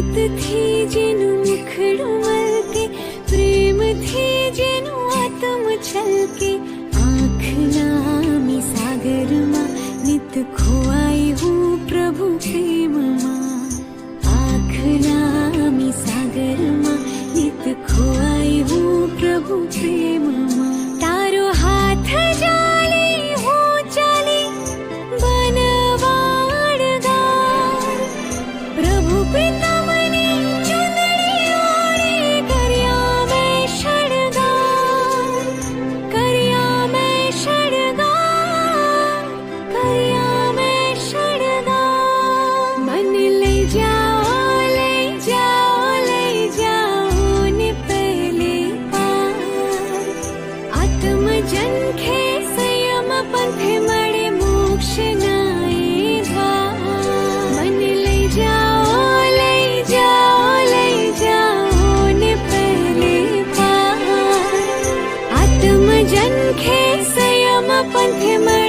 प्रीत थी जेनु मुखड़ू मलके, प्रेम थी जेनु आत्म छलके। आँख नामी सागर मां नित खोवाई हूँ प्रभु प्रेम मां। आँख नामी सागर मां नित खोवाई हूँ प्रभु प्रेम मां। तारो हाथ जाले हूँ चाली बनवाड़गा, प्रभु पिता मने चुंदड़ी ओढ़े करिया में शणगार, करिया में शणगार, करिया में शणगार। मन ले जाओ ले जाओ ले जाओ ने पहले पार। आत्म जन खे संयम पंथे मळे मोक्ष नाए द्वार। मन ले जाओ ले जाओ ले जाओ ने पहले पार। आत्म जन खे संयम पंथे मळे